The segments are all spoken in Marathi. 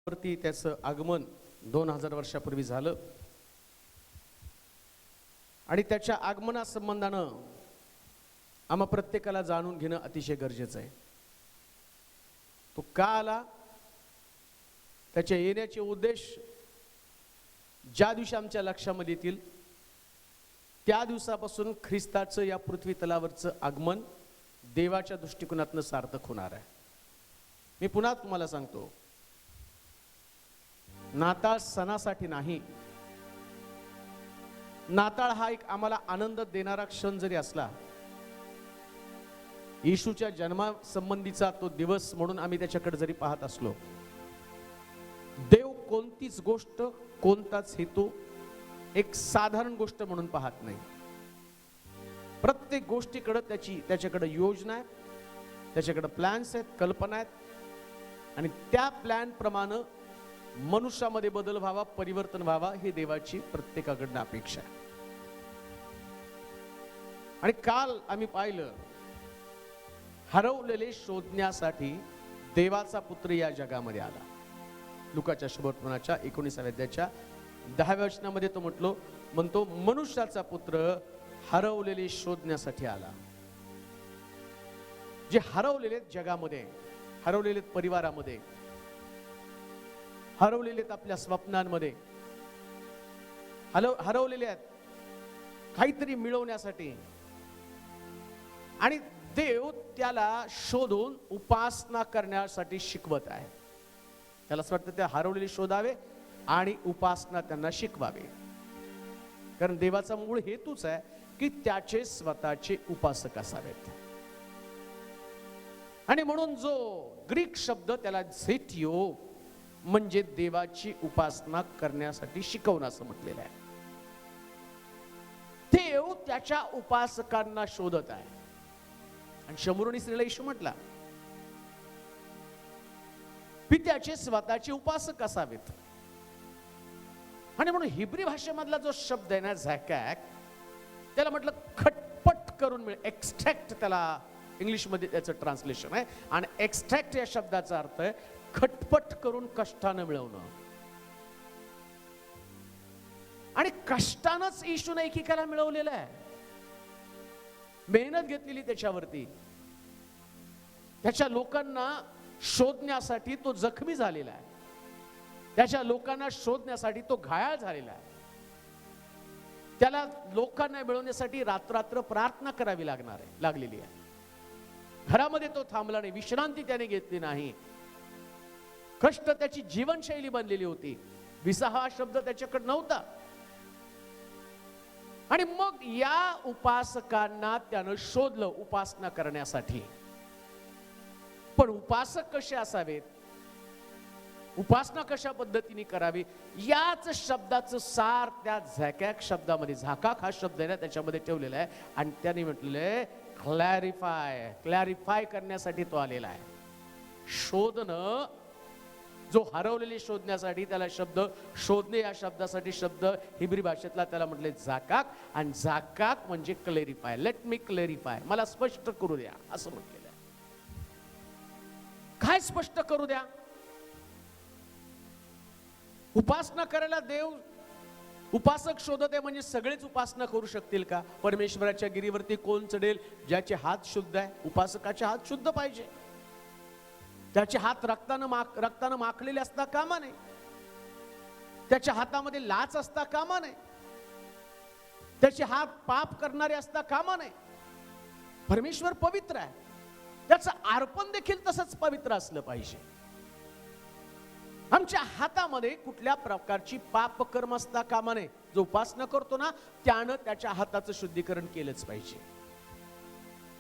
वरती त्याचं आगमन 2000 वर्षापूर्वी झालं आणि त्याच्या आगमनासंबंधानं आम्हा प्रत्येकाला जाणून घेणं अतिशय गरजेचं आहे. तो का आला, त्याच्या येण्याचे उद्देश ज्या दिवशी आमच्या लक्षामध्ये येतील त्या दिवसापासून ख्रिस्ताचं या पृथ्वी तलावरचं आगमन देवाच्या दृष्टिकोनातनं सार्थक होणार आहे. मी पुन्हा तुम्हाला सांगतो, नाताळ सणासाठी नाही. नाताळ हा एक आम्हाला आनंद देणारा क्षण जरी असला, येशूच्या जन्मासंबंधीचा तो दिवस म्हणून आम्ही त्याच्याकडे जरी पाहत असलो, देव कोणतीच गोष्ट, कोणताच हेतू एक साधारण गोष्ट म्हणून पाहत नाही. प्रत्येक गोष्टीकडे त्याच्याकडे योजना आहे, त्याच्याकडे प्लॅन्स आहेत, कल्पना आहेत आणि त्या प्लॅन प्रमाणे मनुष्यामध्ये बदल व्हावा, परिवर्तन व्हावा, हे देवाची प्रत्येकाकडनं अपेक्षा आहे. आणि काल आम्ही पाहिलं, हरवलेले शोधण्यासाठी देवाचा पुत्र या जगामध्ये आला. लुकाच्या शुभवर्तमानाच्या 19व्या अध्यायाच्या 10व्या वचनामध्ये तो म्हणतो मनुष्याचा पुत्र हरवलेले शोधण्यासाठी आला. जे हरवलेले जगामध्ये, हरवलेले परिवारामध्ये, हरवलेले आपल्या स्वप्नांमध्ये, हरवलेले आहेत काहीतरी मिळवण्यासाठी. आणि देव त्याला शोधून उपासना करण्यासाठी शिकवत आहे. त्याला असं वाटतं ते हरवलेले शोधावे आणि उपासना त्यांना शिकवावे. कारण देवाचा मूळ हेतूच आहे की त्याचे स्वतःचे उपासक असावेत. आणि म्हणून जो ग्रीक शब्द त्याला झेटिओ म्हणजे देवाची उपासना करण्यासाठी शिकवणं असं म्हटलेलं आहे. देव त्याच्या उपासकांना शोधत आहे. आणि शमूरणी स्त्रीला येशू म्हटला पित्याचे स्वतःचे उपासक असावेत. आणि म्हणून हिब्री भाषेमधला जो शब्द आहे ना, झॅकॅक, त्याला म्हटलं खटपट करून मिळ, एक्स्ट्रॅक्ट त्याला इंग्लिशमध्ये त्याचं ट्रान्सलेशन आहे. आणि एक्स्ट्रॅक्ट या शब्दाचा अर्थ आहे खटपट करून कष्टानं मिळवणं. आणि कष्टानंच येशूनं एकेकाला मिळवलेलं आहे. मेहनत घेतलेली त्याच्यावरती. त्याच्या लोकांना शोधण्यासाठी तो जखमी झालेला आहे. त्याच्या लोकांना शोधण्यासाठी तो घायाळ झालेला आहे. त्याला लोकांना मिळवण्यासाठी रात्र प्रार्थना करावी लागलेली आहे. घरामध्ये तो थांबला नाही, विश्रांती त्याने घेतली नाही. कष्ट त्याची जीवनशैली बनलेली होती. विसा हा शब्द त्याच्याकडे नव्हता. आणि मग या उपासकांना त्यानं शोधलं उपासना करण्यासाठी. पण उपासक कसे असावेत, उपासना कशा पद्धतीने करावी, याच शब्दाचं सार त्या झॅकॅक शब्दामध्ये, झाकाक हा शब्द आहे ना त्याच्यामध्ये ठेवलेला आहे. आणि त्याने म्हटलेलं आहे क्लॅरिफाय करण्यासाठी तो आलेला आहे. शोधणं, जो हरवलेले शोधण्यासाठी त्याला शब्द शोधणे या शब्दासाठी शब्द हिब्री भाषेतला त्याला म्हटले झाकाक. आणि झाकाक म्हणजे क्लॅरिफाय. लेट मी क्लॅरिफाय, मला स्पष्ट करू द्या असं म्हटलेलं आहे. काय स्पष्ट करू द्या? उपासना करायला देव उपासक शोधत आहे म्हणजे सगळेच उपासना करू शकतील का? परमेश्वराच्या गिरीवरती कोण चढेल? ज्याचे हात शुद्ध आहे. उपासकाचे हात शुद्ध पाहिजे. त्याचे हात रक्तानं माखलेले असता कामा नये. त्याच्या हातामध्ये लाच असता कामा नये. त्याचे हात पाप करणारे असता कामा नये. परमेश्वर पवित्र आहे. त्याचं अर्पण देखील तसंच पवित्र असलं पाहिजे. आमच्या हातामध्ये कुठल्या प्रकारची पापकर्म असता कामा नये. जो उपासना करतो ना त्यानं त्याच्या हाताचं शुद्धीकरण केलंच पाहिजे.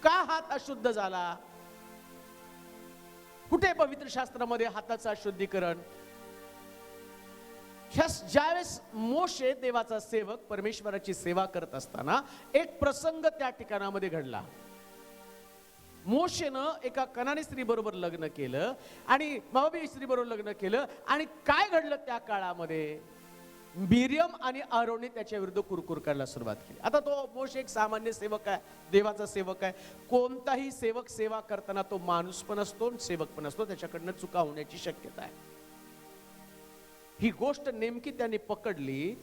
का हात अशुद्ध झाला? कुठे पवित्र शास्त्रामध्ये हाताचं अशुद्धीकरण? ज्यावेळेस मोशे देवाचा सेवक परमेश्वराची सेवा करत असताना एक प्रसंग त्या ठिकाणामध्ये घडला. मोशेनं एका कनानी स्त्री बरोबर लग्न केलं आणि मोआबी स्त्री बरोबर लग्न केलं. आणि काय घडलं त्या काळामध्ये? मिरियम आणि आरोनने त्याच्या विरुद्ध कुरकुर करायला सुरुवात केली. आता तो मोशे एक सामान्य सेवक आहे, देवाचा सेवक आहे. कोणताही सेवक सेवा करताना तो माणूस पण असतो, सेवक पण असतो. त्याच्याकडनं चुका होण्याची शक्यता आहे. ही गोष्ट नेमकी त्यांनी पकडली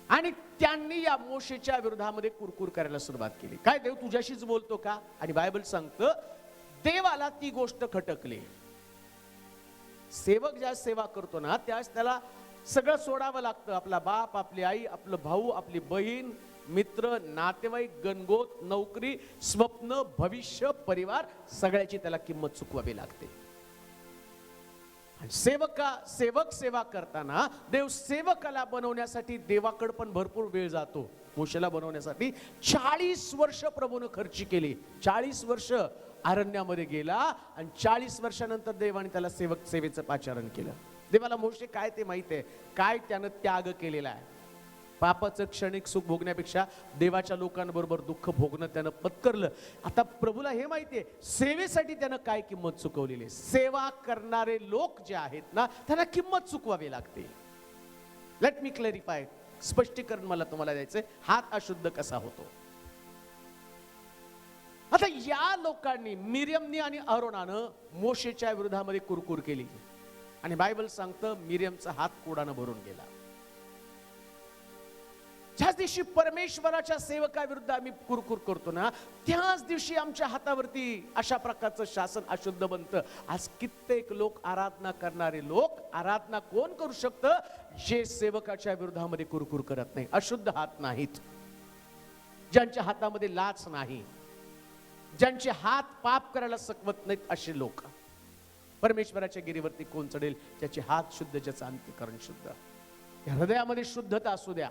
आणि त्यांनी या मोशेच्या विरोधामध्ये कुरकुर करायला सुरुवात केली. काय देव तुझ्याशीच बोलतो का? आणि बायबल सांगतं देवाला ती गोष्ट खटकली. सेवक ज्या सेवा करतो ना त्यास त्याला सगळं सोडावं लागतं. आपला बाप, आपली आई, आपलं भाऊ, आपली बहीण, मित्र, नातेवाईक, गणगोत, नोकरी, स्वप्न, भविष्य, परिवार, सगळ्याची त्याला किंमत चुकवावी लागते. सेवक सेवा करताना देव सेवकाला बनवण्यासाठी देवाकडे पण भरपूर वेळ जातो. मोशेला बनवण्यासाठी 40 वर्ष प्रभूने खर्च केली. 40 वर्ष अरण्यामध्ये गेला आणि 40 वर्षानंतर देवाने त्याला सेवेचं पाचारण केलं. देवाला मोशे काय ते माहित आहे, काय त्यानं त्याग केलेला आहे. पापाचं क्षणिक सुख भोगण्यापेक्षा देवाच्या लोकांबरोबर दुःख भोगणं त्यानं पत्करलं. आता प्रभूला हे माहितीये सेवेसाठी त्यानं काय किंमत चुकवलेली आहे. सेवा करणारे लोक जे आहेत ना त्यांना किंमत चुकवावी लागते. लेट मी क्लॅरिफाय, स्पष्टीकरण मला तुम्हाला द्यायचंय. हात अशुद्ध कसा होतो? आता या लोकांनी मिरियमनी आणि अरोनानं मोशेच्या विरोधामध्ये कुरकुर केली आणि बायबल सांगतं मिरियमचा हात कोडानं भरून गेला. ज्याच दिवशी परमेश्वराच्या सेवकाविरुद्ध आम्ही कुरकुर करतो ना त्याच दिवशी आमच्या हातावरती अशा प्रकारचं शासन अशुद्ध बनतं. आज कित्येक लोक आराधना करणारे लोक आराधना कोण करू शकतं? जे सेवकाच्या विरोधामध्ये कुरकुर करत नाही, अशुद्ध हात नाहीत, ज्यांच्या हातामध्ये लाच नाही, ज्यांचे हात पाप करायला सकवत नाहीत, असे लोक. परमेश्वराच्या गिरीवरती कोण चढेल? ज्याचे हात शुद्ध, ज्याचं अंतःकरण शुद्ध, हृदयामध्ये शुद्धता असू द्या.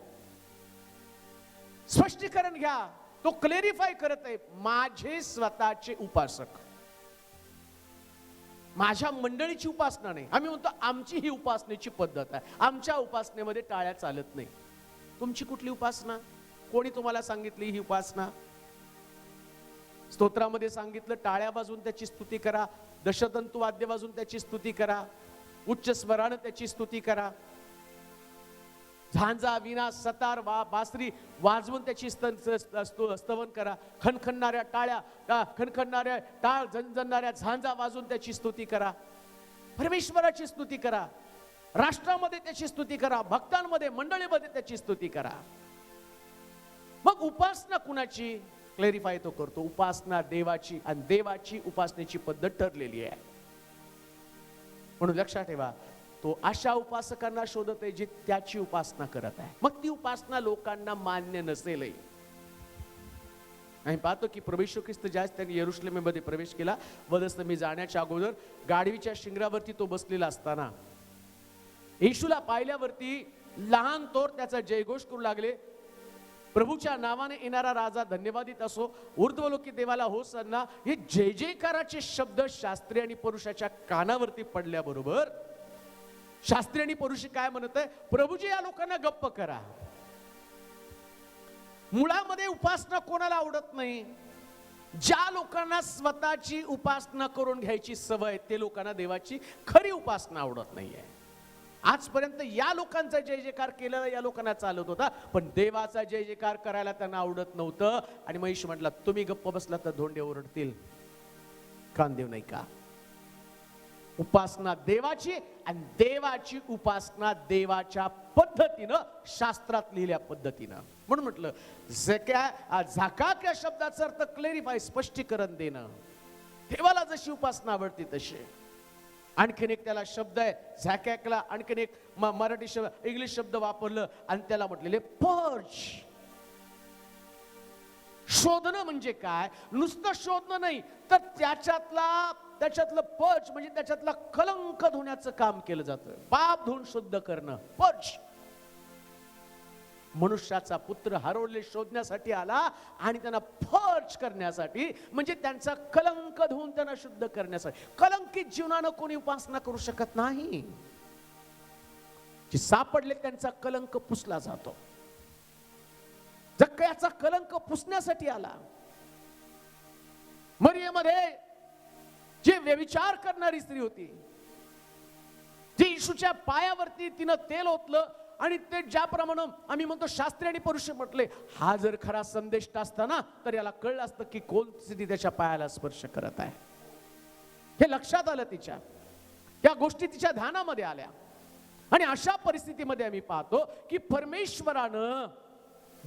स्पष्टीकरण घ्या. तो क्लेरिफाय करत आहे, माझे स्वतःचे उपासक, माझ्या मंडळीची उपासना नाही. आम्ही म्हणतो आमची ही उपासनेची पद्धत आहे, आमच्या उपासनेमध्ये टाळ्या चालत नाही. तुमची कुठली उपासना? कोणी तुम्हाला सांगितली ही उपासना? स्तोत्रामध्ये सांगितलं टाळ्या वाजून त्याची स्तुती करा, दशतंतू वाद्य वाजून त्याची स्तुती करा, उच्च स्वरानं त्याची स्तुती करा, झांजा, वीणा, सतार, बासरी वाजवून त्याची स्तवन करा, खणखणणाऱ्या टाळ झणझणणाऱ्या झांजा वाजवून त्याची स्तुती करा, परमेश्वराची स्तुती करा, राष्ट्रामध्ये त्याची स्तुती करा, भक्तांमध्ये मंडळीमध्ये त्याची स्तुती करा. मग उपासना कुणाची? क्लॅरिफाय तो करतो, उपासना देवाची, आणि देवाची उपासनेची पद्धत ठरलेली आहे. म्हणून लक्षात ठेवा, तो अशा उपासकांना शोधत आहे जे त्याची उपासना करत आहे. मग ती उपासना लोकांना मान्य नसेलही. आम्ही पाहतो की प्रभू येशू ख्रिस्त ज्यावेळेस त्यांनी यरुशलेममध्ये प्रवेश केला, वधस्तंभी जाण्याच्या अगोदर गाढवीच्या शिंगरावरती तो बसलेला असताना येशूला पाहिल्यावरती लहान थोर त्याचा जयघोष करू लागले. प्रभूच्या नावाने येणारा राजा धन्यवादित असो, ऊर्ध्वलोकी देवाला होसाना, हे जय जयकाराचे शब्द शास्त्री आणि पुरुषाच्या कानावरती पडल्याबरोबर शास्त्री आणि पुरुष काय म्हणत आहे? प्रभूजी या लोकांना गप्प करा. मुळामध्ये उपासना कोणाला आवडत नाही? ज्या लोकांना स्वतःची उपासना करून घ्यायची सवय, ते लोकांना देवाची खरी उपासना आवडत नाहीये. आजपर्यंत या लोकांचा जय जयकार केलेला या लोकांना चालत होता, पण देवाचा जय जयकार करायला त्यांना आवडत नव्हतं. आणि महेश म्हटला, तुम्ही गप्प बसला तर धोंडे ओरडतील, कान देव नाही का? उपासना देवाची, आणि देवाची उपासना देवाच्या पद्धतीनं, शास्त्रात लिहिल्या पद्धतीनं. म्हणून म्हटलं झकाक या शब्दाचा अर्थ क्लेरिफाय, स्पष्टीकरण देणं. देवाला जशी उपासना आवडते तशी. आणखीन एक त्याला शब्द आहे झॅकॅकला, आणखीन एक मराठी शब्द इंग्लिश शब्द वापरलं आणि त्याला म्हटलेले पर्ज. शोधणं म्हणजे काय? नुसतं शोधणं नाही, तर त्याच्यातलं पर्ज म्हणजे त्याच्यातला कलंक धुण्याचं काम केलं जातं. पाप धुवून शुद्ध करणं, पर्ज. मनुष्याचा पुत्र हरवले शोधण्यासाठी आला आणि त्यांना पर्ज करण्यासाठी, म्हणजे त्यांचा कलंक धुवून त्यांना शुद्ध करण्यासाठी. कलंकित जीवनानं कोणी उपासना करू शकत नाही. जे सापडले त्यांचा कलंक पुसला जातो. जक्कयाचा कलंक पुसण्यासाठी आला. मरियममध्ये जे व्यभिचार करणारी स्त्री होती, जी येशूच्या पायावरती तिनं तेल ओतलं, आणि ते ज्याप्रमाणे आम्ही म्हणतो शास्त्री आणि पुरुष म्हटले, हा जर खरा संदेश असता तर याला कळलं असतं की कोण स्त्री त्याच्या पायाला स्पर्श करत आहे. हे लक्षात आलं तिच्या. या गोष्टी तिच्या ध्यानामध्ये आल्या. आणि अशा परिस्थितीमध्ये आम्ही पाहतो की परमेश्वरानं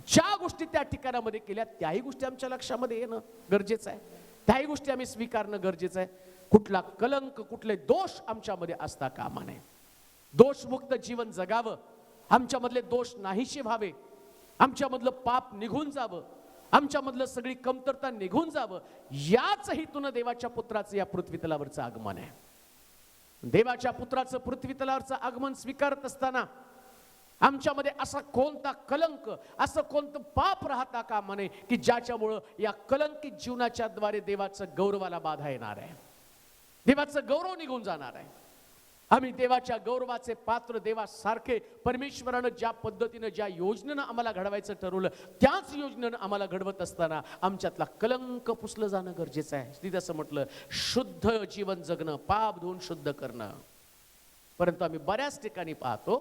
ज्या गोष्टी त्या ठिकाणामध्ये केल्या त्याही गोष्टी आमच्या लक्षामध्ये येणं गरजेचं आहे, त्याही गोष्टी आम्ही स्वीकारणं गरजेचं आहे. कुठला कलंक, कुठले दोष आमच्यामध्ये असता कामा नये. दोषमुक्त जीवन जगावं, आमच्यामधले दोष नाहीसे व्हावे, आमच्यामधलं पाप निघून जावं, आमच्यामधलं सगळी कमतरता निघून जावं, याच हेतून देवाच्या पुत्राचं या पृथ्वी तलावरचं आगमन आहे. देवाच्या पुत्राचं पृथ्वी तलावरचं आगमन स्वीकारत असताना आमच्यामध्ये असा कोणता कलंक, असं कोणतं पाप राहता कामा नये की ज्याच्यामुळं या कलंकित जीवनाच्या द्वारे देवाचं गौरवाला बाधा येणार आहे, देवाचं गौरव निघून जाणार आहे. आम्ही देवाच्या गौरवाचे पात्र, देवासारखे परमेश्वरानं ज्या पद्धतीनं, ज्या योजनेनं आम्हाला घडवायचं ठरवलं त्याच योजनेनं आम्हाला घडवत असताना आमच्यातला कलंक पुसलं जाणं गरजेचं आहे. तिथे असं म्हटलं, शुद्ध जीवन जगणं, पाप धुवून शुद्ध करणं. परंतु आम्ही बऱ्याच ठिकाणी पाहतो,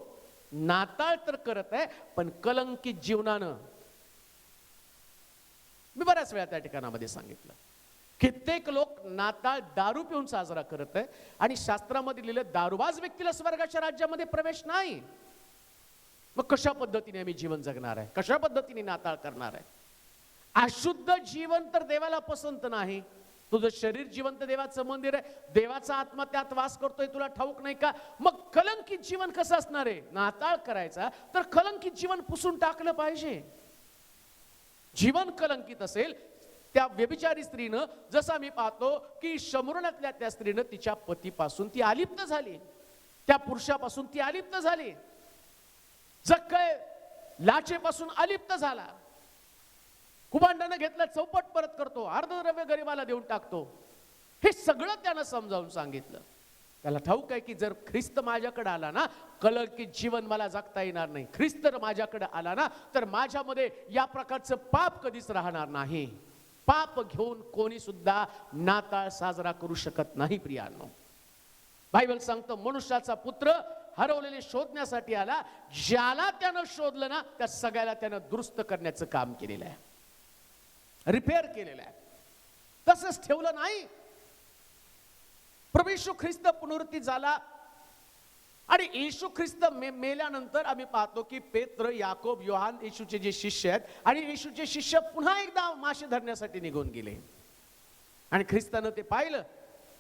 नाताळ तर करत आहे पण कलंकित जीवनानं, मी बऱ्याच वेळा त्या ठिकाणामध्ये सांगितलं, कित्येक लोक नाताळ दारू पिऊन साजरा करत आहे आणि शास्त्रामध्ये लिहिलं दारूबाज व्यक्तीला स्वर्गाच्या राज्यामध्ये प्रवेश नाही. मग कशा पद्धतीने आम्ही जीवन जगणार आहे, कशा पद्धतीने नाताळ करणार आहे? अशुद्ध जीवन तर देवाला पसंत नाही. तुझं शरीर जिवंत देवाचं मंदिर आहे, देवाचा आत्मा त्यात वास करतोय, तुला ठाऊक नाही का? मग कलंकित जीवन कसं असणार आहे? नाताळ करायचा तर कलंकित जीवन पुसून टाकलं पाहिजे. जीवन कलंकित असेल, त्या व्यभिचारी स्त्रीनं, जसं आम्ही पाहतो की शमूरणातल्या त्या स्त्रीनं तिच्या पतीपासून ती अलिप्त झाली, त्या पुरुषापासून ती अलिप्त झाली, जक्कय लाचेपासून अलिप्त झाला, कुभांडानं घेतलं चौपट परत करतो, अर्धद्रव्य गरिबाला देऊन टाकतो. हे सगळं त्यानं समजावून सांगितलं. त्याला ठाऊक आहे की जर ख्रिस्त माझ्याकडे आला ना, कलंकित जीवन मला जगता येणार नाही. ख्रिस्त जर माझ्याकडे आला ना, तर माझ्यामध्ये या प्रकारचं पाप कधीच राहणार नाही. पाप घेऊन कोणी सुद्धा नाताळ साजरा करू शकत नाही. प्रियांनो, बायबल सांगतं, मनुष्याचा पुत्र हरवलेले शोधण्यासाठी आला, ज्याला त्यानं शोधलं ना त्या सगळ्याला त्यानं दुरुस्त करण्याचं काम केलेलं आहे, रिपेअर केलेलं आहे. तसंच ठेवलं नाही. प्रभू येशू ख्रिस्त पुनरुत्थित झाला आणि येशू ख्रिस्त मेल्यानंतर आम्ही पाहतो की पेत्र, याकोब, योहान, येशूचे जे शिष्य आहेत, आणि येशूचे शिष्य पुन्हा एकदा मासे धरण्यासाठी निघून गेले आणि ख्रिस्तानं ते पाहिलं.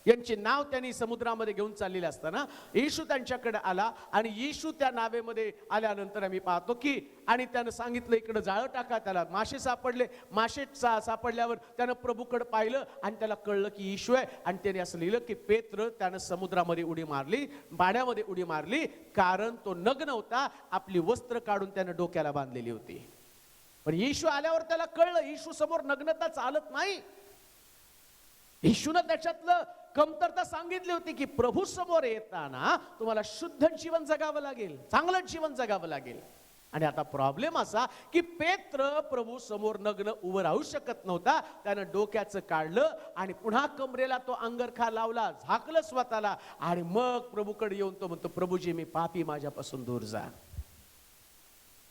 यांचे नाव त्यांनी समुद्रामध्ये घेऊन चाललेले असताना येशू त्यांच्याकडे आला आणि येशू त्या नावेमध्ये आल्यानंतर आम्ही पाहतो की, आणि त्यानं सांगितलं इकडे जाळं टाका. त्याला मासे सापडले. मासे सापडल्यावर त्यानं प्रभूकडे पाहिलं आणि त्याला कळलं की येशू आहे. आणि त्याने असं लिहिलं की पेत्र त्यानं समुद्रामध्ये उडी मारली, पाण्यामध्ये उडी मारली, कारण तो नग्न होता, आपली वस्त्र काढून त्यानं डोक्याला बांधलेली होती. पण येशू आल्यावर त्याला कळलं, येशू समोर नग्नता चालत नाही. येशूनं त्याच्यातलं कमतरता सांगितली होती की प्रभू समोर येताना तुम्हाला शुद्ध जीवन जगावं लागेल, चांगलं जीवन जगावं लागेल. आणि आता प्रॉब्लेम असा की पेत्र प्रभू समोर नग्न उभं राहू शकत नव्हता. त्यानं डोक्याचं काढलं आणि पुन्हा कमरेला तो अंगरखा लावला, झाकलं स्वतःला, आणि मग प्रभूकडे येऊन तो म्हणतो, प्रभूजी मी पापी, माझ्यापासून दूर जा.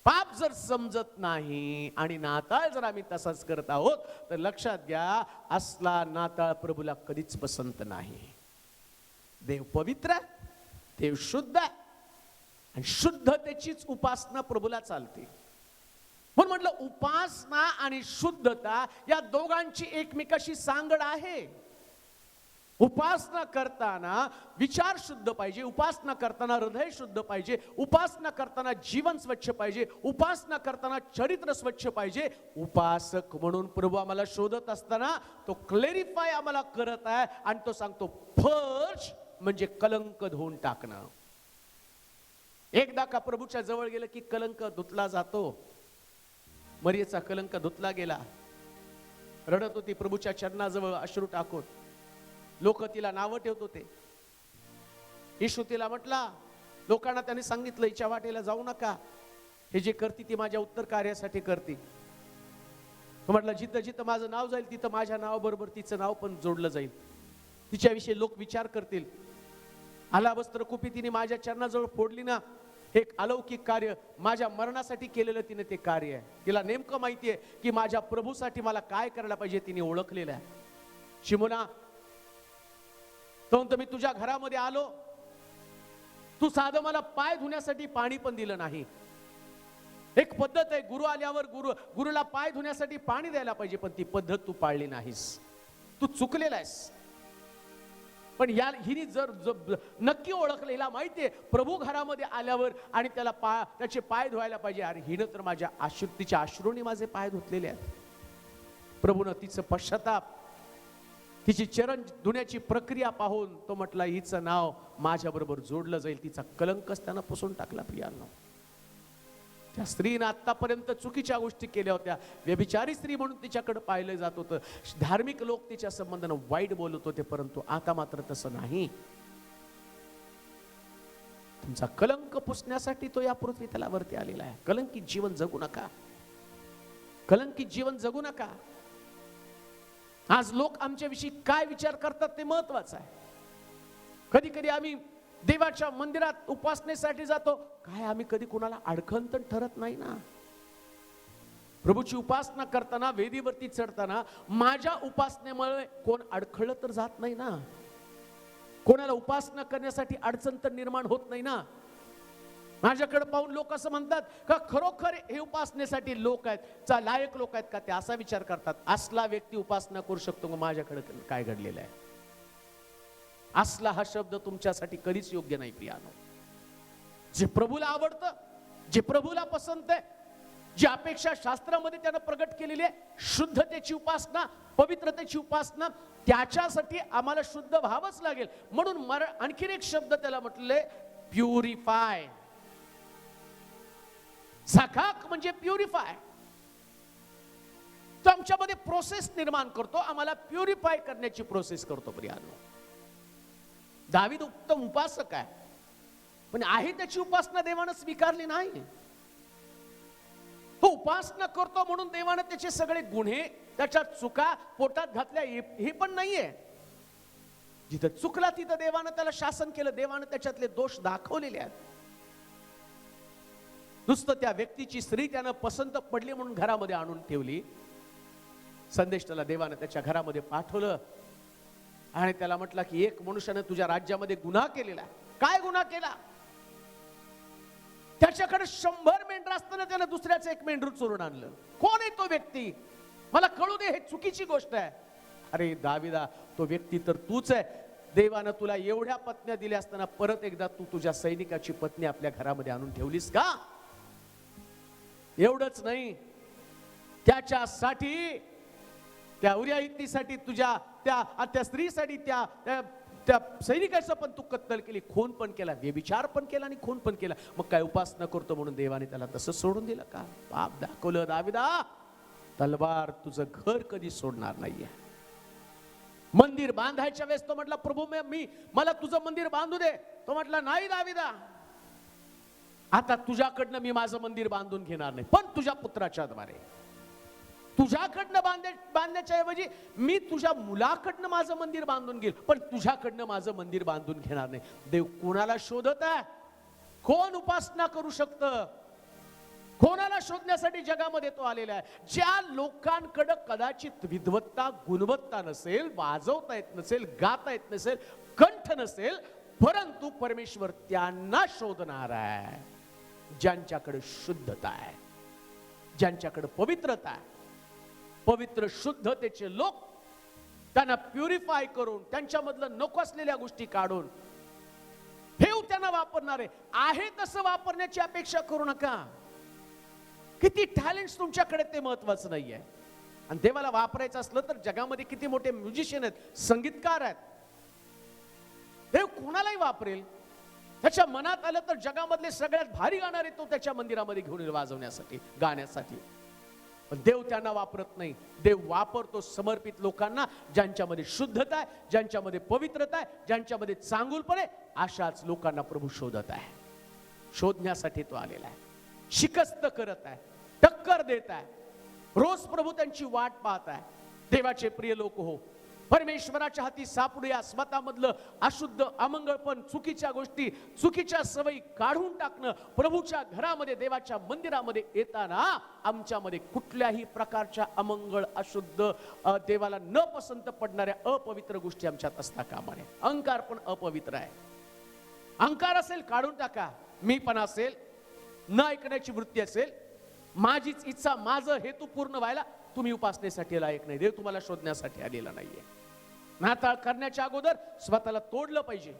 पाप जर समजत नाही आणि नाताळ जर आम्ही तसाच करत आहोत तर लक्षात घ्या, असला नाताळ प्रभूला कधीच पसंत नाही. देव पवित्र, देव शुद्ध, आणि शुद्धतेचीच उपासना प्रभूला चालते. म्हणून म्हटलं, उपासना आणि शुद्धता या दोघांची एकमेकाशी सांगड आहे. उपासना करताना विचार शुद्ध पाहिजे, उपासना करताना हृदय शुद्ध पाहिजे, उपासना करताना जीवन स्वच्छ पाहिजे, उपासना करताना चरित्र स्वच्छ पाहिजे. उपासक म्हणून प्रभू आम्हाला शोधत असताना तो क्लेरिफाय आम्हाला करत आहे आणि तो सांगतो, फर्ज म्हणजे कलंक धुवून टाकणं. एकदा का प्रभूच्या जवळ गेलं की कलंक धुतला जातो. मरियेचा कलंक धुतला गेला. रडत होती प्रभूच्या चरणाजवळ अश्रू टाकून. लोक तिला नावं ठेवत होते. येशू तिला म्हटला, लोकांना त्याने सांगितलं, हिच्या वाटेला जाऊ नका, हे जे करती ती माझ्या उत्तर कार्यासाठी करते. तो म्हटलं, जिथं जिथं माझं नाव जाईल तिथं माझ्या नावाबरोबर तिचं नाव पण जोडलं जाईल. तिच्याविषयी लोक विचार करतील. आलाबस्त्र कुपी तिने माझ्या चरणाजवळ फोडली ना, हे एक अलौकिक कार्य माझ्या मरणासाठी केलेलं तिने ते कार्य आहे. तिला नेमकं माहिती आहे की माझ्या प्रभूसाठी मला काय करायला पाहिजे, तिने ओळखलेलं आहे. शिमोना, तो म्हणतो, मी तुझ्या घरामध्ये आलो तू साधं मला पाय धुण्यासाठी पाणी पण दिलं नाही. एक पद्धत आहे, गुरु आल्यावर गुरुला पाय धुण्यासाठी पाणी द्यायला पाहिजे, पण ती पद्धत तू पाळली नाहीस. तू चुकलेला आहेस. पण या हिने जर नक्की ओळखलेला माहितीये प्रभू घरामध्ये आल्यावर आणि त्याचे पाय धुवायला पाहिजे. अरे हिनं तर माझ्या तिच्या अश्रूने माझे पाय धुतलेले आहेत. प्रभूनं तिचं पश्चाताप, तिची चरण धुण्याची प्रक्रिया पाहून तो म्हटला हिचं नाव माझ्या बरोबर जोडलं जाईल. तिचा कलंकच त्यानं पुसून टाकला. प्रियांनो, त्या स्त्रीनं आतापर्यंत चुकीच्या गोष्टी केल्या होत्या. व्यभिचारी स्त्री म्हणून तिच्याकडे पाहिलं जात होतं. धार्मिक लोक तिच्या संबंधानं वाईट बोलत होते, परंतु आता मात्र तसं नाही. तुमचा कलंक पुसण्यासाठी तो या पृथ्वी तलावरती आलेला आहे. कलंकित जीवन जगू नका. कलंकित जीवन जगू नका. आज लोक आमच्याविषयी काय विचार करतात ते महत्वाचं आहे. कधी कधी आम्ही देवाच्या मंदिरात उपासनेसाठी जातो, काय आम्ही कधी कुणाला अडखण तर ठरत नाही ना. प्रभूची उपासना करताना, वेदीवरती चढताना माझ्या उपासनेमुळे कोण अडखळलं तर जात नाही ना. कोणाला उपासना करण्यासाठी अडचण तर निर्माण होत नाही ना. माझ्याकडे पाहून लोक असं म्हणतात का खरोखर हे उपासनेसाठी लोक आहेत, लायक लोक आहेत का, ते असा विचार करतात. असला व्यक्ती उपासना करू शकतो का? माझ्याकडे काय घडलेलं आहे? असला हा शब्द तुमच्यासाठी कधीच योग्य नाही प्रियानो. जे प्रभूला आवडतं, जे प्रभूला पसंत आहे, जी अपेक्षा शास्त्रामध्ये त्यानं प्रगट केलेली आहे, शुद्धतेची उपासना, पवित्रतेची उपासना, त्याच्यासाठी आम्हाला शुद्ध व्हावंच लागेल. म्हणून आणखीन एक शब्द त्याला म्हटले प्युरिफाय. झाकाक म्हणजे प्युरिफाय. तो आमच्यामध्ये प्रोसेस निर्माण करतो, आम्हाला प्युरिफाय करण्याची प्रोसेस करतो प्रियानो. दावीद उत्तम उपासक आहे, पण आहे त्याची उपासना देवानं स्वीकारली नाही. तो उपासना करतो म्हणून देवानं त्याचे सगळे गुन्हे, त्याच्या चुका पोटात घातल्या हे पण नाहीये. जिथं चुकला तिथं देवानं त्याला शासन केलं, देवानं त्याच्यातले दोष दाखवलेले आहेत. नुसतं त्या व्यक्तीची स्त्री त्यानं पसंत पडली म्हणून घरामध्ये आणून ठेवली. संदेश त्याला देवानं त्याच्या घरामध्ये पाठवलं आणि त्याला म्हटलं की एक मनुष्याने तुझ्या राज्यामध्ये गुन्हा केलेला. काय गुन्हा केला? त्याच्याकडे 100 मेंढर असताना त्यानं दुसऱ्याचं एक मेंढरू चोरून आणलं. कोण आहे तो व्यक्ती? मला कळू दे, हे चुकीची गोष्ट आहे. अरे दाविदा, तो व्यक्ती तर तूच आहे. देवानं तुला एवढ्या पत्न्या दिल्या असताना परत एकदा तू तुझ्या सैनिकाची पत्नी आपल्या घरामध्ये आणून ठेवलीस का? एवढंच नाही, त्याच्यासाठी, त्या उरियाहितीसाठी, तुझ्या त्या स्त्रीसाठी, त्या सैनिकाचं पण तू कत्तल केली, खून पण केला, व्यभिचार पण केला आणि खून पण केला. मग काय उपासना करतो म्हणून देवाने त्याला तसं सोडून दिलं का? पाप दाखवलं. दाविदा, तलवार तुझं घर कधी सोडणार नाहीये. मंदिर बांधायच्या वेळेस तो म्हटला प्रभू मला तुझं मंदिर बांधू दे. तो म्हटला नाही दाविदा, आता तुझ्याकडनं मी माझं मंदिर बांधून घेणार नाही, पण तुझ्या पुत्राच्या द्वारे. तुझ्याकडनं बांधण्याच्या ऐवजी मी तुझ्या मुलाकडनं माझं मंदिर बांधून घेईल, पण तुझ्याकडनं माझं मंदिर बांधून घेणार नाही. देव कोणाला शोधत आहे? कोण उपासना करू शकतं? कोणाला शोधण्यासाठी जगामध्ये तो आलेला आहे? ज्या लोकांकडे कदाचित विद्वत्ता, गुणवत्ता नसेल, वाजवता येत नसेल, गाता येत नसेल, कंठ नसेल, परंतु परमेश्वर त्यांना शोधणार आहे. ज्यांच्याकडे शुद्धता आहे, ज्यांच्याकडे पवित्रता आहे. पवित्र शुद्धतेचे लोक त्यांना प्युरिफाय करून, त्यांच्यामधलं नको असलेल्या गोष्टी काढून हेव त्यांना वापरणारे आहे तसं वापरण्याची अपेक्षा करू नका. किती टॅलेंट्स तुमच्याकडे ते महत्वाचं नाहीये. आणि देवाला वापरायचं असलं तर जगामध्ये किती मोठे म्युझिशियन आहेत, संगीतकार आहेत. देव कोणालाही वापरेल. त्याच्या मनात आलं तर जगामधले सगळ्यात भारी गाणारे तो त्याच्या मंदिरामध्ये घेऊन येईल वाजवण्यासाठी, गाण्यासाठी. पण देव त्यांना वापरत नाही. देव वापरतो समर्पित लोकांना, ज्यांच्यामध्ये शुद्धता आहे, ज्यांच्यामध्ये पवित्रता आहे, ज्यांच्यामध्ये चांगुलपण आहे. अशाच लोकांना प्रभू शोधत आहे. शोधण्यासाठी तो आलेला आहे. शिकस्त करत आहे, टक्कर देत आहे. रोज प्रभू त्यांची वाट पाहत आहे. देवाचे प्रिय लोक हो, परमेश्वराच्या हाती सापडूया. स्वतःमधलं अशुद्ध, अमंगळपण, चुकीच्या गोष्टी, चुकीच्या सवयी काढून टाकणं. प्रभूच्या घरामध्ये, देवाच्या मंदिरामध्ये येताना आमच्यामध्ये कुठल्याही प्रकारच्या अमंगळ, अशुद्ध, देवाला न पसंत पडणाऱ्या अपवित्र गोष्टी आमच्यात असता कामा नये. अहंकार पण अपवित्र आहे. अहंकार असेल काढून टाका, मी पण असेल, न ऐकण्याची वृत्ती असेल, माझीच इच्छा, माझं हेतू पूर्ण व्हायला तुम्ही उपासनेसाठी लायक नाही. देव तुम्हाला शोधण्यासाठी आलेला नाहीये. नाताळ करण्याच्या अगोदर स्वतःला तोडलं पाहिजे,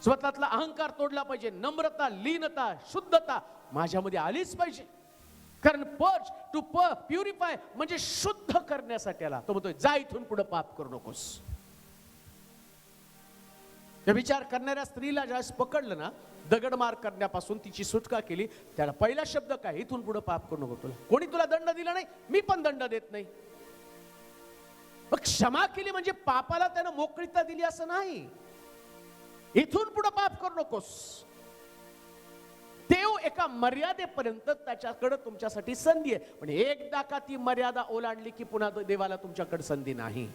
स्वतःतला अहंकार तोडला पाहिजे. नम्रता, लीनता, शुद्धता माझ्यामध्ये आलीच पाहिजे. कारण पर्ज टू प्युरिफाय म्हणजे शुद्ध करण्यासाठी आला. तो म्हणतोय जा इथून पुढे पाप करू नकोस. विचार करणाऱ्या स्त्रीला ज्यावेळेस पकडलं ना, दगडमार करण्यापासून तिची सुटका केली, त्याला पहिला शब्द काय, इथून पुढे पाप करू नको. तुला कोणी तुला दंड दिला नाही, मी पण दंड देत नाही. मग क्षमा केली म्हणजे पापाला त्यानं मोकळीता दिली असं नाही. इथून पुढे पाप करू नकोस. देव एका मर्यादेपर्यंत त्याच्याकडे तुमच्यासाठी संधी आहे, पण एकदा का ती मर्यादा ओलांडली की पुन्हा देवाला तुमच्याकडे संधी नाही.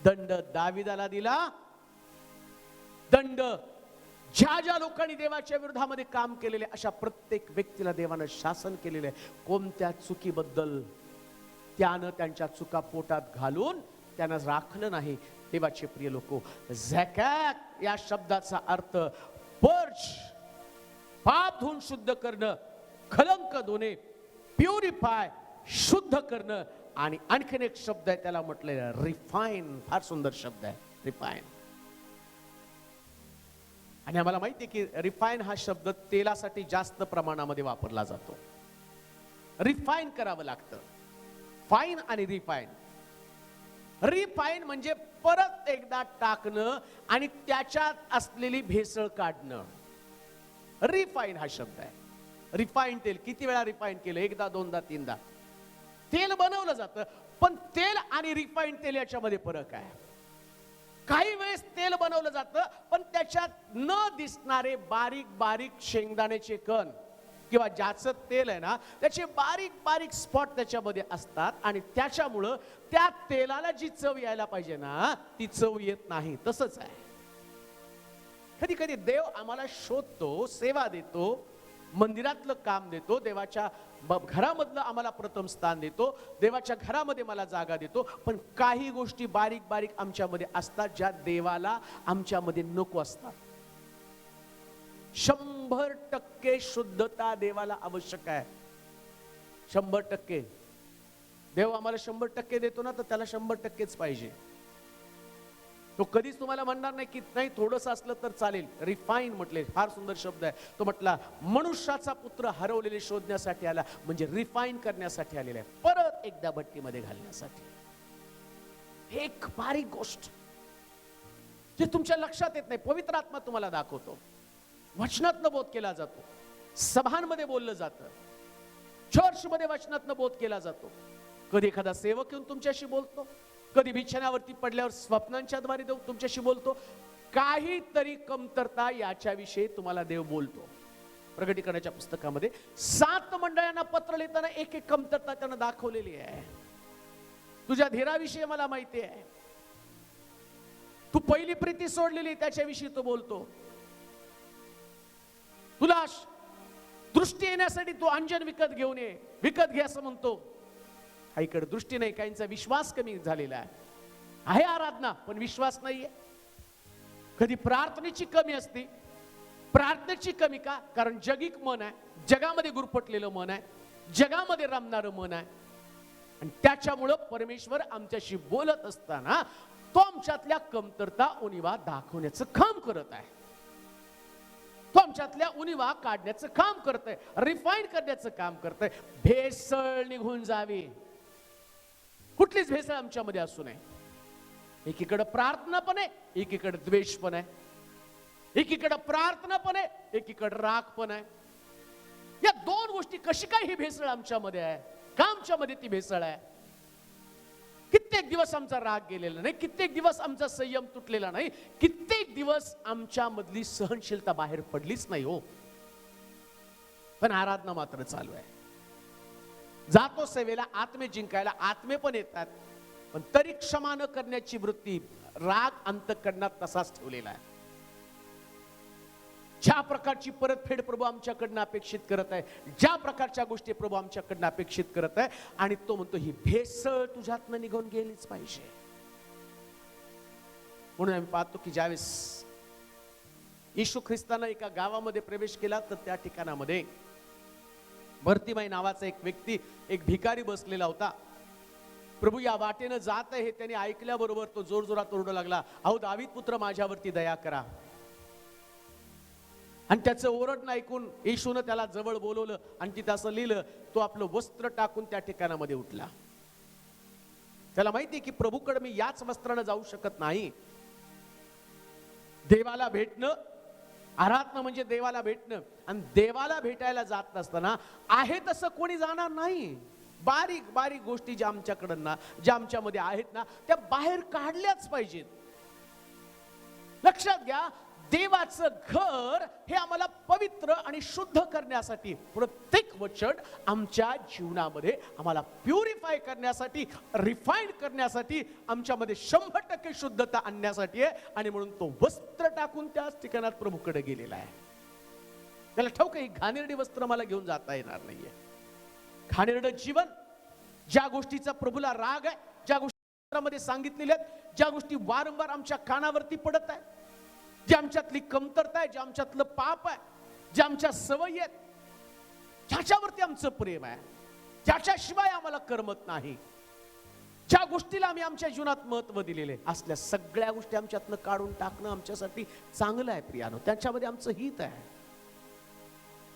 दंड दाविदाला दिला. दंड ज्या ज्या लोकांनी देवाच्या विरोधामध्ये काम केलेले अशा प्रत्येक व्यक्तीला देवानं शासन केलेले आहे. कोणत्या चुकीबद्दल त्यानं त्यांच्या चुका पोटात घालून त्यानं राखलं नाही. देवाचे प्रिय लोक, झॅकॅक या शब्दाचा अर्थ पर्ज, पाप धुवून शुद्ध करणं, कलंक धुणे, प्युरिफाय शुद्ध करणं. आणि आणखीन एक शब्द आहे त्याला म्हटलेलं रिफाईन. फार सुंदर शब्द आहे रिफाईन. आणि आम्हाला माहिती आहे की रिफाईन हा शब्द तेलासाठी जास्त प्रमाणामध्ये वापरला जातो. रिफाईन करावं लागतं. फाईन आणि रिफाईन. रिफाईन म्हणजे परत एकदा टाकणं आणि त्याच्यात असलेली भेसळ काढणं. रिफाईन हा शब्द आहे. रिफाईन तेल किती वेळा रिफाईन केलं, एकदा, दोनदा, तीनदा. तेल बनवलं जातं, पण तेल आणि रिफाईन तेल याच्यामध्ये फरक आहे. काही वेळेस तेल बनवलं जातं, पण त्याच्यात न दिसणारे बारीक बारीक शेंगदाण्याचे कण किंवा ज्याचं तेल आहे ना, त्याचे बारीक बारीक स्पॉट त्याच्यामध्ये असतात आणि त्याच्यामुळं त्या तेलाला जी चव यायला पाहिजे ना, ती चव येत नाही. तसंच आहे. कधी कधी देव आम्हाला शोधतो, सेवा देतो, मंदिरातलं काम देतो, देवाच्या घरामधलं आम्हाला प्रथम स्थान देतो, देवाच्या घरामध्ये मला जागा देतो, पण काही गोष्टी बारीक बारीक आमच्यामध्ये असतात ज्या देवाला आमच्यामध्ये नको असतात. 100% शुद्धता देवाला आवश्यक आहे. 100%. देव आम्हाला 100% देतो ना, तर त्याला 100%च पाहिजे. तो कधीच तुम्हाला म्हणणार नाही की नाही थोडंस असलं तर चालेल. रिफाईन म्हटले, फार सुंदर शब्द आहे. तो म्हटला मनुष्याचा पुत्र हरवलेले शोधण्यासाठी आला, म्हणजे रिफाईन करण्यासाठी आलेला आहे, परत एकदा भट्टीमध्ये घालण्यासाठी. एक बारीक गोष्ट जे तुमच्या लक्षात येत नाही, पवित्र आत्मा तुम्हाला दाखवतो. वचनातनं बोध केला जातो, सभांमध्ये बोललं जातं, चर्चमध्ये वचनातनं बोध केला जातो. कधी एखादा सेवक येऊन तुमच्याशी बोलतो, कधी बिछाण्यावरती पडल्यावर स्वप्नांच्या द्वारे देव तुमच्याशी बोलतो. काहीतरी कमतरता याच्याविषयी तुम्हाला देव बोलतो. प्रकटीकरणाच्या पुस्तकामध्ये 7 मंडळांना पत्र लिहिताना एक एक कमतरता त्यानं दाखवलेली आहे. तुझ्या धीराविषयी मला माहिती आहे, तू पहिली प्रीती सोडलेली त्याच्याविषयी तो बोलतो. तुला दृष्टी येण्यासाठी तू अंजन विकत घेऊन ये, विकत घे असं म्हणतो. काहीकडे दृष्टी नाही, काहींचा विश्वास कमी झालेला आहे आराधना पण विश्वास नाहीये. कधी प्रार्थनेची कमी असते. प्रार्थनेची कमी का? कारण जगिक मन आहे, जगामध्ये गुरफटलेलं मन आहे, जगामध्ये रमणारं मन आहे. आणि त्याच्यामुळं परमेश्वर आमच्याशी बोलत असताना तो आमच्यातल्या कमतरता उणिवा दाखवण्याचं काम करत आहे. तो आमच्यातल्या उणिवा काढण्याचं काम करत आहे, रिफाईन करण्याचं काम करत आहे. भेसळ निघून जावी, कुठलीच भेसळ आमच्यामध्ये असू नये. एकीकडे प्रार्थना पण आहे, एकीकडे द्वेष पण आहे. एकीकडे प्रार्थना पण आहे, एकीकडे राग पण आहे. या दोन गोष्टी कशी काय ही भेसळ आमच्यामध्ये आहे? का आमच्यामध्ये ती भेसळ आहे? कित्येक दिवस आमचा राग गेलेला नाही, कित्येक दिवस आमचा संयम तुटलेला नाही, कित्येक दिवस आमच्या मधली सहनशीलता बाहेर पडलीच नाही हो. पण आराधना मात्र चालू आहे. जातो सेवेला, आत्मे जिंकायला, आत्मे पण येतात, पण तरी क्षमा न करण्याची वृत्ती, राग अंतःकरणात तसाच ठेवलेला आहे. ज्या प्रकारची परतफेड प्रभू आमच्याकडनं अपेक्षित करत आहे, ज्या प्रकारच्या गोष्टी प्रभू आमच्याकडनं अपेक्षित करत आहे, आणि तो म्हणतो ही भेसळ तुझ्यातनं निघून गेलीच पाहिजे. म्हणून आम्ही पाहतो की ज्यावेळेस येशू ख्रिस्तानं एका गावामध्ये प्रवेश केला, तर त्या ठिकाणामध्ये भर्तिमाई नावाचा एक व्यक्ती, एक भिकारी बसलेला होता. प्रभू या वाटेनं जात आहे हे त्याने ऐकल्याबरोबर तो जोरजोरात ओरडू लागला, अहो दावीद पुत्र माझ्यावरती दया करा. आणि त्याचं ओरडणं ऐकून येशूनं त्याला जवळ बोलवलं आणि तिथं असं लिहिलं, तो आपलं वस्त्र टाकून त्या ठिकाणामध्ये उठला. त्याला माहिती की प्रभूकडे मी याच वस्त्रानं जाऊ शकत नाही. देवाला भेटणं, आराधना म्हणजे देवाला भेटणं, आणि देवाला भेटायला जात नसताना आहे तसं कोणी जाणार नाही. बारीक बारीक गोष्टी ज्या आमच्याकडं ना, ज्या आमच्यामध्ये आहेत ना, त्या बाहेर काढल्याच पाहिजेत. लक्षात घ्या, देवाचं घर हे आम्हाला पवित्र आणि शुद्ध करण्यासाठी, प्रत्येक वचन आमच्या जीवनामध्ये आम्हाला प्युरिफाय करण्यासाठी, रिफाईन करण्यासाठी, आमच्यामध्ये 100% शुद्धता आणण्यासाठी आहे. आणि म्हणून तो वस्त्र टाकून त्याच ठिकाणात प्रभूकडे गेलेला आहे. त्याला ठाऊक आहे, घाणेरडी वस्त्र मला घेऊन जाता येणार नाहीये. घाणेरडं जीवन, ज्या गोष्टीचा प्रभूला राग आहे, ज्या गोष्टी सांगितलेल्या आहेत, ज्या गोष्टी वारंवार आमच्या कानावरती पडत आहे, जे आमच्यातली कमतरता आहे, जे आमच्यातलं पाप आहे, ज्या आमच्या सवयी आहेत, ज्याच्यावरती आमचं प्रेम आहे, ज्याच्याशिवाय आम्हाला करमत नाही, ज्या गोष्टीला आम्ही आमच्या जीवनात महत्व दिलेले, असल्या सगळ्या गोष्टी आमच्यातनं काढून टाकणं आमच्यासाठी चांगलं आहे प्रियानो. त्याच्यामध्ये आमचं हित आहे.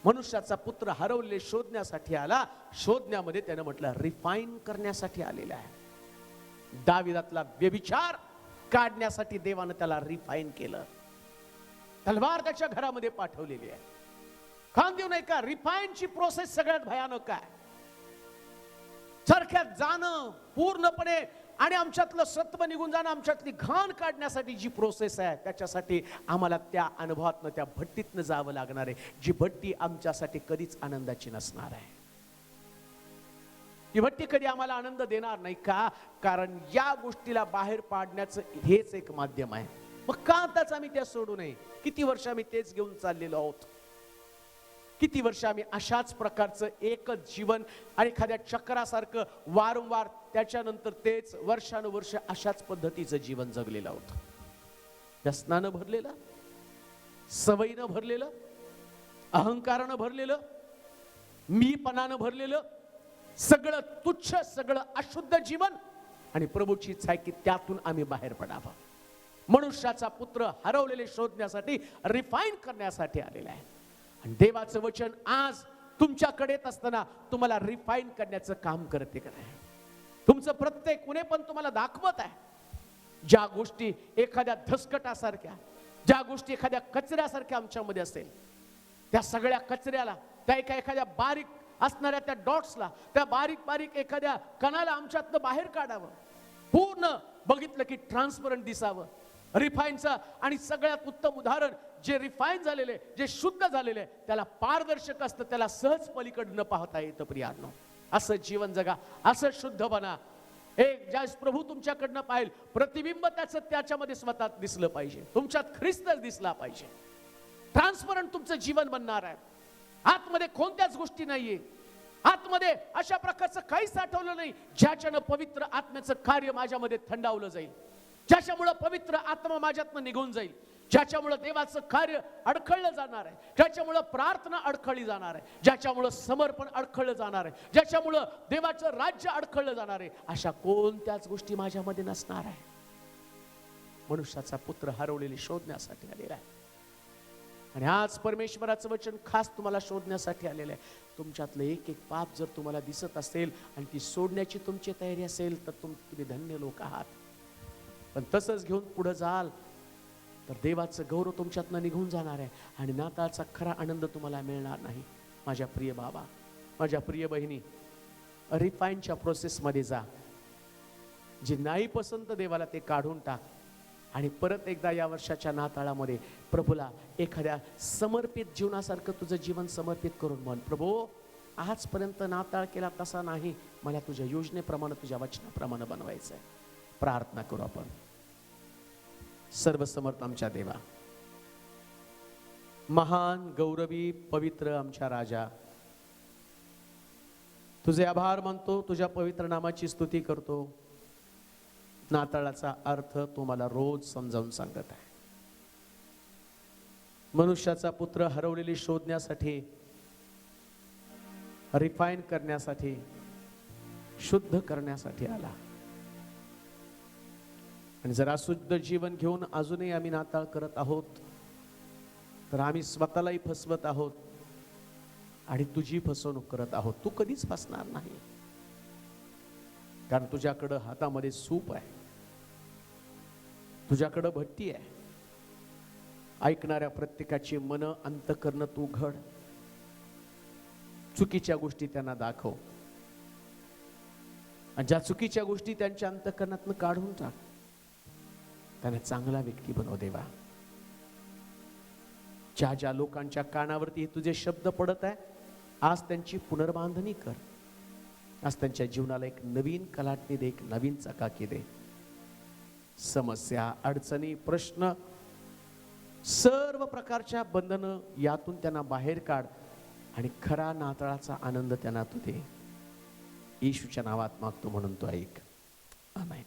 मनुष्याचा पुत्र हरवले शोधण्यासाठी आला, शोधण्यामध्ये त्यानं म्हटलं रिफाईन करण्यासाठी आलेला आहे. दाविदातला व्यभिचार काढण्यासाठी देवानं त्याला रिफाईन केलं. तलवार त्याच्या घरामध्ये पाठवलेली आहे. खान देऊ नये का, रिफाईनची प्रोसेस सगळ्यात भयानक आहे. चरख्यात जाणं पूर्णपणे आणि आमच्यातलं सत्व निघून जाणं, आमच्यातली घाण काढण्यासाठी जी प्रोसेस आहे, त्याच्यासाठी आम्हाला त्या अनुभवातनं, त्या भट्टीतनं जावं लागणार आहे. जी भट्टी आमच्यासाठी कधीच आनंदाची नसणार आहे. ती भट्टी कधी आम्हाला आनंद देणार नाही. का? कारण या गोष्टीला बाहेर पाडण्याचं हेच एक माध्यम आहे. मग का आताच आम्ही त्या सोडू नये? किती वर्ष आम्ही तेच घेऊन चाललेलो आहोत. किती वर्ष आम्ही अशाच प्रकारचं एकच जीवन आणि एखाद्या चक्रासारखं वारंवार त्याच्यानंतर तेच वर्षानुवर्ष अशाच पद्धतीचं जीवन जगलेलं आहोत. व्यसनानं भरलेलं, सवयीनं भरलेलं, अहंकारानं भरलेलं, मीपणानं भरलेलं, सगळं तुच्छ, सगळं अशुद्ध जीवन. आणि प्रभूची इच्छा आहे की त्यातून आम्ही बाहेर पडावं. मनुष्याचा पुत्र हरवलेले शोधण्यासाठी, रिफाईन करण्यासाठी आलेला आहे. आणि देवाचं वचन आज तुमच्याकडे येत असताना तुम्हाला रिफाईन करण्याचं काम करते का नाही? तुमचं प्रत्येक गुन्हे पण तुम्हाला दाखवत आहे. ज्या गोष्टी एखाद्या धसकटासारख्या, ज्या गोष्टी एखाद्या कचऱ्यासारख्या आमच्यामध्ये असेल, त्या सगळ्या कचऱ्याला, त्या एखाद्या बारीक असणाऱ्या त्या डॉट्सला, त्या बारीक बारीक एखाद्या कणाला आमच्यातनं बाहेर काढावं. पूर्ण बघितलं की ट्रान्सपरंट दिसावं. रिफाईनचं आणि सगळ्यात उत्तम उदाहरण, जे रिफाईन झालेले, जे शुद्ध झालेले, त्याला पारदर्शक असतं, त्याला सहज पलीकडे न पाहता येतं प्रियानो. असं जीवन जगा, असं शुद्ध बना. एक ज्यास प्रभू तुमच्याकडनं पाहिल, प्रतिबिंब त्याचं त्याच्यामध्ये स्वतः दिसलं पाहिजे. तुमच्यात ख्रिस्तच दिसला पाहिजे. ट्रान्सपरंट तुमचं जीवन बनणार आहे. आतमध्ये कोणत्याच गोष्टी नाहीये. आतमध्ये अशा प्रकारचं काहीच साठवलं नाही ज्याच्यानं पवित्र आत्म्याचं कार्य माझ्यामध्ये थंडावलं जाईल, ज्याच्यामुळं पवित्र आत्मा माझ्यातनं निघून जाईल, ज्याच्यामुळं देवाचं कार्य अडखळलं जाणार आहे, ज्याच्यामुळं प्रार्थना अडखळली जाणार आहे, ज्याच्यामुळं समर्पण अडखळलं जाणार आहे, ज्याच्यामुळं देवाचं राज्य अडखळलं जाणार आहे. अशा कोणत्याच गोष्टी माझ्यामध्ये नसणार आहे. मनुष्याचा पुत्र हरवलेले शोधण्यासाठी आलेला आहे. आणि आज परमेश्वराचं वचन खास तुम्हाला शोधण्यासाठी आलेलं आहे. तुमच्यातलं एक एक पाप जर तुम्हाला दिसत असेल आणि ती सोडण्याची तुमची तयारी असेल, तर तुम्ही धन्य लोक आहात. पण तसंच घेऊन पुढे जाल तर देवाचं गौरव तुमच्यातनं निघून जाणार आहे आणि नाताळचा खरा आनंद तुम्हाला मिळणार नाही. माझ्या प्रिय बाबा, माझ्या प्रिय बहिणी, रिफाईनच्या प्रोसेसमध्ये जा. जे नाही पसंत देवाला ते काढून टाक आणि परत एकदा या वर्षाच्या नाताळामध्ये प्रभूला एखाद्या समर्पित जीवनासारखं तुझं जीवन समर्पित करून म्हण, प्रभू आजपर्यंत नाताळ केला तसा नाही, मला तुझ्या योजनेप्रमाणे, तुझ्या वचनाप्रमाणे बनवायचं आहे. प्रार्थना करू आपण. सर्वसमर्थ आमच्या देवा, महान गौरवी पवित्र आमच्या राजा, तुझे आभार मानतो, तुझ्या पवित्र नामाची स्तुती करतो. नाताळाचा अर्थ तो मला रोज समजावून सांगत आहे. मनुष्याचा पुत्र हरवलेली शोधण्यासाठी, रिफाईन करण्यासाठी, शुद्ध करण्यासाठी आला. आणि जर अशुद्ध जीवन घेऊन अजूनही आम्ही नाताळ करत आहोत, तर आम्ही स्वतःलाही फसवत आहोत आणि तुझी फसवणूक करत आहोत. तू कधीच फसणार नाही, कारण तुझ्याकडं हातामध्ये सूप आहे, तुझ्याकडं भट्टी आहे. ऐकणाऱ्या प्रत्येकाची मन अंतःकरण तू घड. चुकीच्या गोष्टी त्यांना दाखव आणि ज्या चुकीच्या गोष्टी त्यांच्या अंतःकरणातून काढून टाक. त्यांना चांगला व्यक्ती बनव देवा. ज्या ज्या लोकांच्या कानावरती हे तुझे शब्द पडत आहे, आज त्यांची पुनर्बांधणी कर. आज त्यांच्या जीवनाला एक नवीन कलाटणी दे, एक नवीन चकाकी दे. समस्या, अडचणी, प्रश्न, सर्व प्रकारच्या बंधनं यातून त्यांना बाहेर काढ आणि खरा नाताळाचा आनंद त्यांना तू दे. येशूच्या नावात मागतो म्हणून तो ऐक. आमेन.